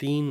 3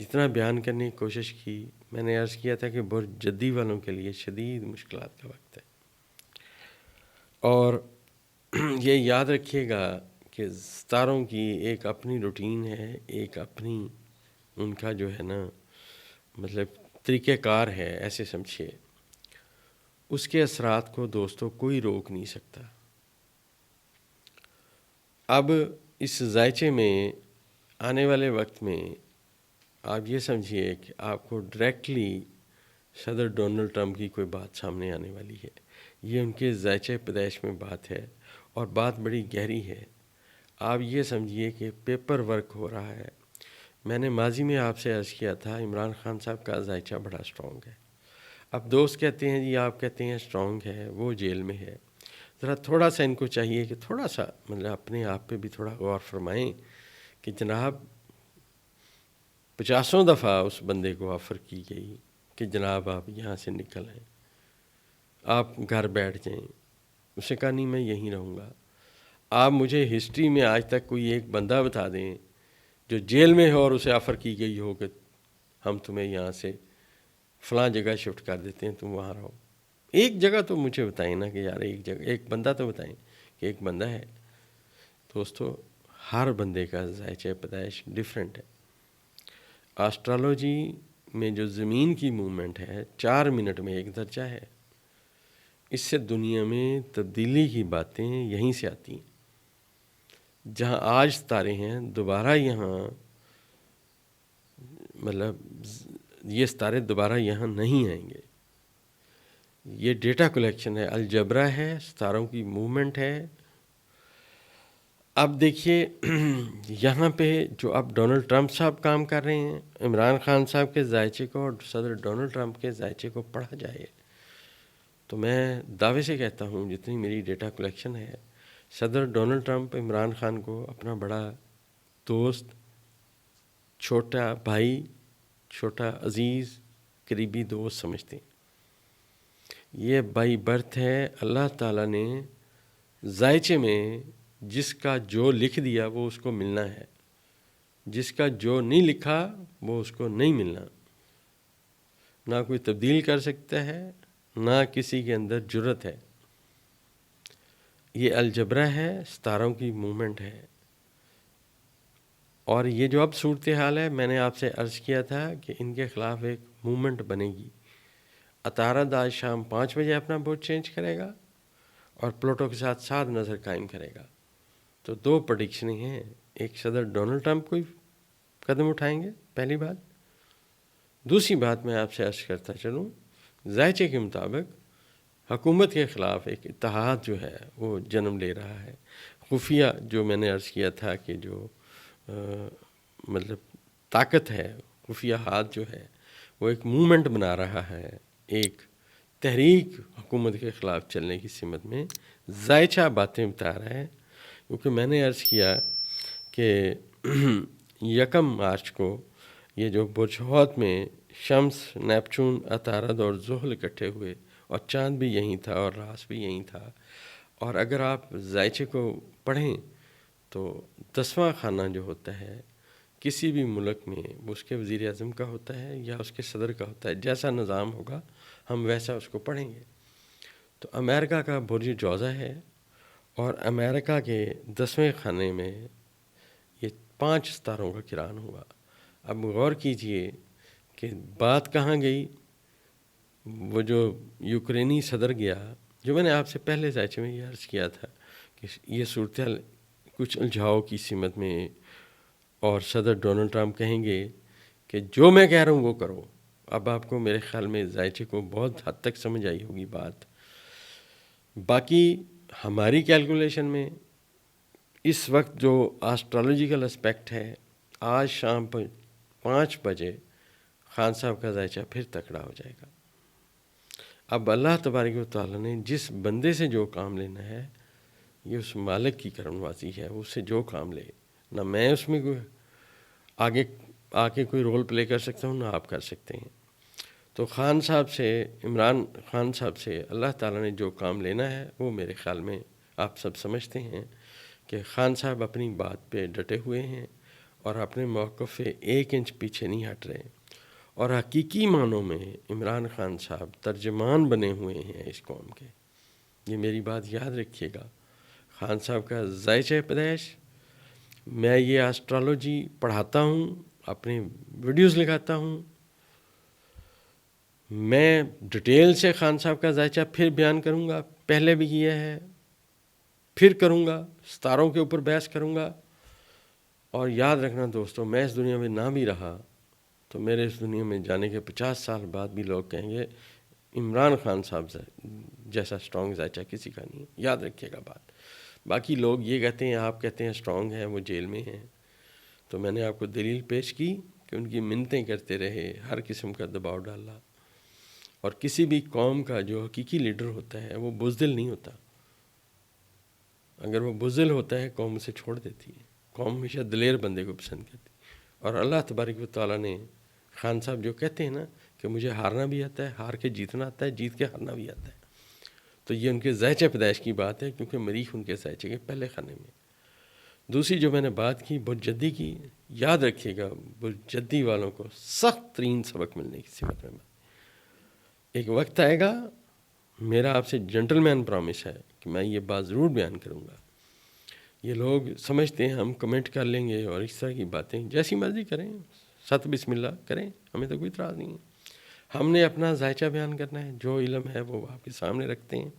جتنا بیان کرنے کی کوشش کی، میں نے عرض کیا تھا کہ بہت جدی والوں کے لیے شدید مشکلات کا وقت ہے، اور یہ یاد رکھیے گا کہ ستاروں کی ایک اپنی روٹین ہے، ایک اپنی ان کا جو ہے نا مطلب طریقہ کار ہے، ایسے سمجھیے۔ اس کے اثرات کو دوستو کوئی روک نہیں سکتا۔ اب اس ذائچے میں آنے والے وقت میں آپ یہ سمجھیے کہ آپ کو ڈائریکٹلی صدر ڈونلڈ ٹرمپ کی کوئی بات سامنے آنے والی ہے۔ یہ ان کے ذائچے پیدائش میں بات ہے، اور بات بڑی گہری ہے۔ آپ یہ سمجھیے کہ پیپر ورک ہو رہا ہے۔ میں نے ماضی میں آپ سے عرض کیا تھا عمران خان صاحب کا ذائچہ بڑا اسٹرانگ ہے۔ اب دوست کہتے ہیں جی آپ کہتے ہیں اسٹرانگ ہے، وہ جیل میں ہے، ذرا تھوڑا سا ان کو چاہیے کہ تھوڑا سا مطلب اپنے آپ پہ بھی تھوڑا غور فرمائیں کہ جناب 50 دفعہ اس بندے کو آفر کی گئی کہ جناب آپ یہاں سے نکل آئیں، آپ گھر بیٹھ جائیں۔ اسے کہا نہیں میں یہیں رہوں گا۔ آپ مجھے ہسٹری میں آج تک کوئی ایک بندہ بتا دیں جو جیل میں ہو اور اسے آفر کی گئی ہو کہ ہم تمہیں یہاں سے فلاں جگہ شفٹ کر دیتے ہیں، تم وہاں رہو۔ ایک جگہ تو مجھے بتائیں نا کہ یار ایک جگہ، ایک بندہ تو بتائیں کہ ایک بندہ ہے۔ دوستو ہر بندے کا ذائچہ پیدائش ڈیفرنٹ ہے۔ آسٹرالوجی میں جو زمین کی موومنٹ ہے 4 منٹ میں ایک درجہ ہے، اس سے دنیا میں تبدیلی کی باتیں یہیں سے آتی ہیں۔ جہاں آج ستارے ہیں دوبارہ یہاں مطلب یہ ستارے دوبارہ یہاں نہیں آئیں گے۔ یہ ڈیٹا کلیکشن ہے، الجبرا ہے، ستاروں کی موومنٹ ہے۔ اب دیکھیے یہاں پہ جو اب ڈونلڈ ٹرمپ صاحب کام کر رہے ہیں، عمران خان صاحب کے ذائچے کو اور صدر ڈونلڈ ٹرمپ کے ذائچے کو پڑھا جائے تو میں دعوے سے کہتا ہوں جتنی میری ڈیٹا کلیکشن ہے، صدر ڈونلڈ ٹرمپ عمران خان کو اپنا بڑا دوست، چھوٹا بھائی، چھوٹا عزیز، قریبی دوست سمجھتے ہیں۔ یہ بائی برتھ ہے، اللہ تعالیٰ نے ذائچے میں جس کا جو لکھ دیا وہ اس کو ملنا ہے، جس کا جو نہیں لکھا وہ اس کو نہیں ملنا۔ نہ کوئی تبدیل کر سکتا ہے، نہ کسی کے اندر جرت ہے۔ یہ الجبرا ہے، ستاروں کی موومنٹ ہے۔ اور یہ جو اب صورتحال ہے، میں نے آپ سے عرض کیا تھا کہ ان کے خلاف ایک موومنٹ بنے گی۔ عطارد آج شام 5 بجے اپنا بورڈ چینج کرے گا اور پلوٹو کے ساتھ 7 نظر قائم کرے گا۔ تو 2 پریڈکشنیں ہیں، ایک صدر ڈونلڈ ٹرمپ کوئی قدم اٹھائیں گے، پہلی بات۔ دوسری بات میں آپ سے عرض کرتا چلوں، ذائچے کے مطابق حکومت کے خلاف ایک اتحاد جو ہے وہ جنم لے رہا ہے۔ خفیہ جو میں نے عرض کیا تھا کہ جو مطلب طاقت ہے، خفیہ ہاتھ جو ہے وہ ایک موومنٹ بنا رہا ہے، ایک تحریک حکومت کے خلاف چلنے کی سمت میں ذائچہ باتیں بتا رہا ہے۔ کیونکہ میں نے عرض کیا کہ 1 مارچ کو یہ جو برج حوت میں شمس، نیپچون، عطارد اور زحل اکٹھے ہوئے، اور چاند بھی یہیں تھا اور راس بھی یہیں تھا۔ اور اگر آپ ذائچے کو پڑھیں تو 10واں خانہ جو ہوتا ہے کسی بھی ملک میں وہ اس کے وزیر اعظم کا ہوتا ہے یا اس کے صدر کا ہوتا ہے۔ جیسا نظام ہوگا ہم ویسا اس کو پڑھیں گے۔ تو امریکہ کا برج جوزہ ہے، اور امریکہ کے 10ویں خانے میں یہ 5 ستاروں کا کران ہوا۔ اب غور کیجئے کہ بات کہاں گئی۔ وہ جو یوکرینی صدر گیا، جو میں نے آپ سے پہلے ذائچے میں یہ عرض کیا تھا کہ یہ صورتحال کچھ الجھاؤ کی سمت میں، اور صدر ڈونلڈ ٹرمپ کہیں گے کہ جو میں کہہ رہا ہوں وہ کرو۔ اب آپ کو میرے خیال میں ذائچے کو بہت حد تک سمجھ آئی ہوگی بات۔ باقی ہماری کیلکولیشن میں اس وقت جو آسٹرالوجیکل اسپیکٹ ہے، آج شام 5 بجے خان صاحب کا ذائچہ پھر تکڑا ہو جائے گا۔ اب اللہ تبارک و تعالیٰ نے جس بندے سے جو کام لینا ہے، یہ اس مالک کی کرم نوازی ہے، اس سے جو کام لے، نہ میں اس میں کوئی آگے آ کے کوئی رول پلے کر سکتا ہوں، نہ آپ کر سکتے ہیں۔ تو خان صاحب سے، عمران خان صاحب سے اللہ تعالیٰ نے جو کام لینا ہے وہ میرے خیال میں آپ سب سمجھتے ہیں کہ خان صاحب اپنی بات پہ ڈٹے ہوئے ہیں، اور اپنے موقف سے 1 انچ پیچھے نہیں ہٹ رہے، اور حقیقی معنوں میں عمران خان صاحب ترجمان بنے ہوئے ہیں اس قوم کے. یہ میری بات یاد رکھیے گا. خان صاحب کا ذائچہ پیدائش، میں یہ آسٹرالوجی پڑھاتا ہوں، اپنی ویڈیوز لگاتا ہوں، میں ڈیٹیل سے خان صاحب کا ذائچہ پھر بیان کروں گا، پہلے بھی کیا ہے، پھر کروں گا، ستاروں کے اوپر بحث کروں گا. اور یاد رکھنا دوستو، میں اس دنیا میں نہ بھی رہا تو میرے اس دنیا میں جانے کے 50 سال بعد بھی لوگ کہیں گے عمران خان صاحب جیسا اسٹرانگ ذائچہ کسی کا نہیں ہے. یاد رکھیے گا بات. باقی لوگ یہ کہتے ہیں، آپ کہتے ہیں اسٹرانگ ہیں، وہ جیل میں ہیں، تو میں نے آپ کو دلیل پیش کی کہ ان کی منتیں کرتے رہے، ہر قسم کا دباؤ ڈالا. اور کسی بھی قوم کا جو حقیقی لیڈر ہوتا ہے وہ بزدل نہیں ہوتا. اگر وہ بزدل ہوتا ہے قوم اسے چھوڑ دیتی ہے. قوم ہمیشہ دلیر بندے کو پسند کرتی. اور اللہ تبارک و تعالیٰ نے خان صاحب جو کہتے ہیں نا کہ مجھے ہارنا بھی آتا ہے، ہار کے جیتنا آتا ہے، جیت کے ہارنا بھی آتا ہے، تو یہ ان کے ذائچہ پیدائش کی بات ہے، کیونکہ مریخ ان کے ذائچے کے پہلے خانے میں. دوسری جو میں نے بات کی برجدی کی، یاد رکھیے گا برجدی والوں کو سخت ترین سبق ملنے کی صفت میں. ایک وقت آئے گا، میرا آپ سے جنٹل مین پرامس ہے کہ میں یہ بات ضرور بیان کروں گا. یہ لوگ سمجھتے ہیں ہم کمنٹ کر لیں گے اور اس طرح کی باتیں جیسی مرضی کریں، ست بسم اللہ کریں، ہمیں تو کوئی اعتراض نہیں ہے. ہم نے اپنا ذائچہ بیان کرنا ہے، جو علم ہے وہ آپ کے سامنے رکھتے ہیں.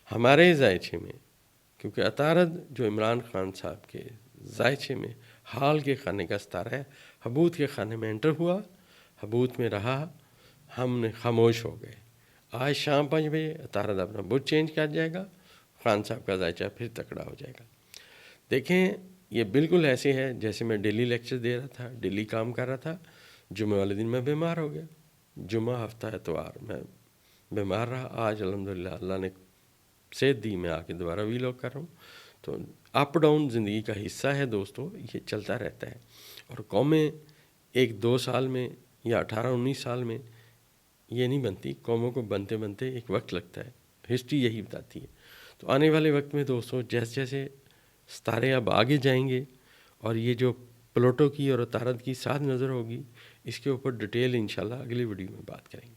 ہمارے ذائچے میں، کیونکہ عطارد جو عمران خان صاحب کے ذائچے میں حال کے خانے کا ستارہ ہے، حبوط کے خانے میں انٹر ہوا، حبوط میں رہا، ہم نے خاموش ہو گئے. آج شام 5 بجے عطارد اپنا بت چینج کر جائے گا، خان صاحب کا ذائچہ پھر تکڑا ہو جائے گا. دیکھیں یہ بالکل ایسے ہے جیسے میں ڈیلی لیکچر دے رہا تھا، ڈیلی کام کر رہا تھا، جمعہ والے دن میں بیمار ہو گیا. جمعہ ہفتہ اتوار میں بیمار رہا. آج الحمدللہ اللہ نے صحت دی، میں آ کے دوبارہ ویلاگ کر رہا ہوں. تو اپ ڈاؤن زندگی کا حصہ ہے دوستو، یہ چلتا رہتا ہے. اور قومیں 1-2 سال میں یا 18-19 سال میں یہ نہیں بنتی. قوموں کو بنتے بنتے ایک وقت لگتا ہے، ہسٹری یہی بتاتی ہے. تو آنے والے وقت میں دوستو جیسے جیسے ستارے اب آگے جائیں گے اور یہ جو پلوٹو کی اور عطارد کی ساتھ نظر ہوگی، اس کے اوپر ڈیٹیل انشاءاللہ اگلی ویڈیو میں بات کریں گے.